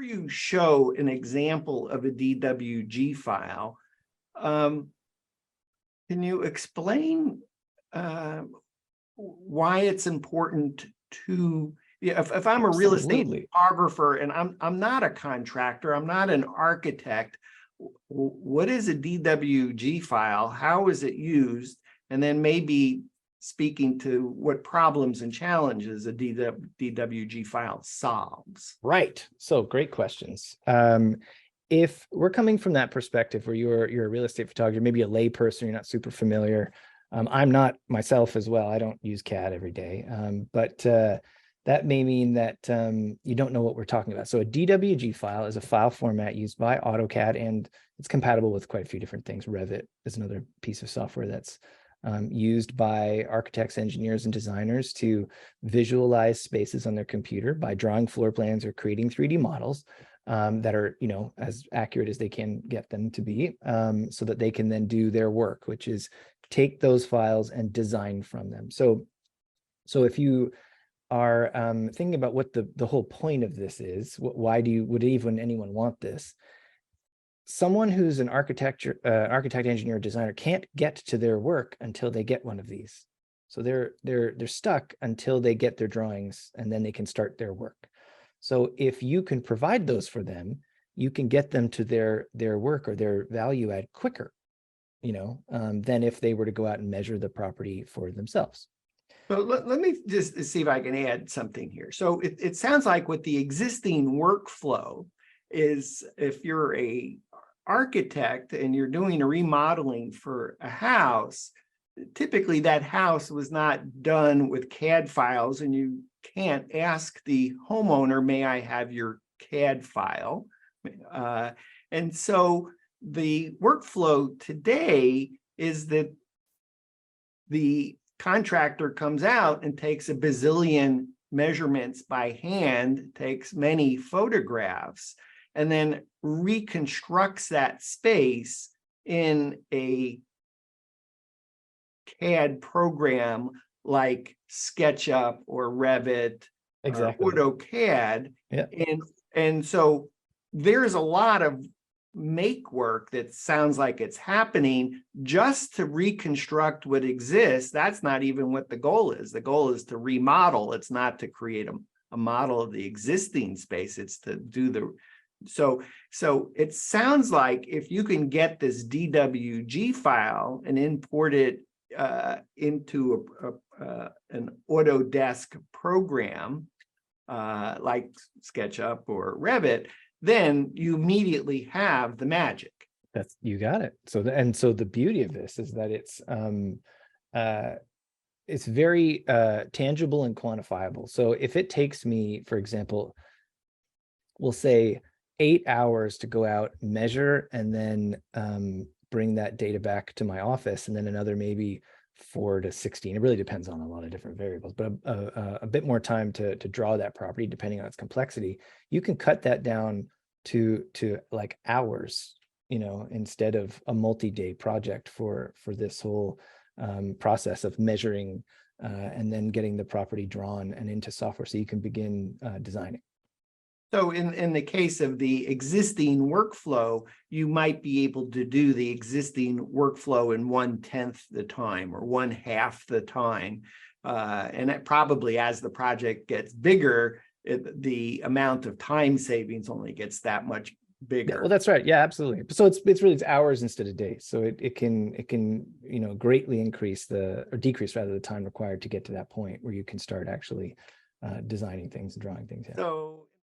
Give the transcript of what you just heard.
before you show an example of a DWG file, can you explain why it's important to, if I'm a real estate photographer and I'm not a contractor, I'm not an architect, what is a DWG file? How is it used? And then maybe speaking to what problems and challenges a DWG file solves. Right. So great questions. If we're coming from that perspective where you're a real estate photographer, maybe a lay person, you're not super familiar. I'm not myself as well. I don't use CAD every day, but that may mean that you don't know what we're talking about. So a DWG file is a file format used by AutoCAD, and it's compatible with quite a few different things. Revit is another piece of software that's used by architects, engineers, and designers to visualize spaces on their computer by drawing floor plans or creating 3D models that are, as accurate as they can get them to be, so that they can then do their work, which is take those files and design from them. So if you are thinking about what the whole point of this is, why would even anyone want this? Someone who's an architect, engineer, designer can't get to their work until they get one of these. So they're stuck until they get their drawings, and then they can start their work. So if you can provide those for them, you can get them to their work or their value add quicker, than if they were to go out and measure the property for themselves. So let me just see if I can add something here. So it sounds like with the existing workflow is, if you're a architect and you're doing a remodeling for a house, typically that house was not done with CAD files, and you can't ask the homeowner, may I have your CAD file? And so the workflow today is that the contractor comes out and takes a bazillion measurements by hand, takes many photographs, and then reconstructs that space in a CAD program like SketchUp or Revit or AutoCAD. Yeah. And so there's a lot of make work that sounds like it's happening just to reconstruct what exists. That's not even what the goal is. The goal is to remodel. It's not to create a model of the existing space. It's to do the so it sounds like if you can get this DWG file and import it into an Autodesk program like SketchUp or Revit, then you immediately have the magic. You got it. So the beauty of this is that it's very tangible and quantifiable. So if it takes me, for example, we'll say 8 hours to go out, measure, and then bring that data back to my office, and then another maybe 4 to 16. It really depends on a lot of different variables, but a bit more time to draw that property depending on its complexity. You can cut that down to like hours, instead of a multi-day project for this whole process of measuring and then getting the property drawn and into software so you can begin designing. So in the case of the existing workflow, you might be able to do the existing workflow in 1/10 the time or 1/2 the time. And it probably, as the project gets bigger, the amount of time savings only gets that much bigger. Yeah, well, that's right. Yeah, absolutely. So it's hours instead of days. So it can greatly increase or decrease rather the time required to get to that point where you can start actually designing things and drawing things. So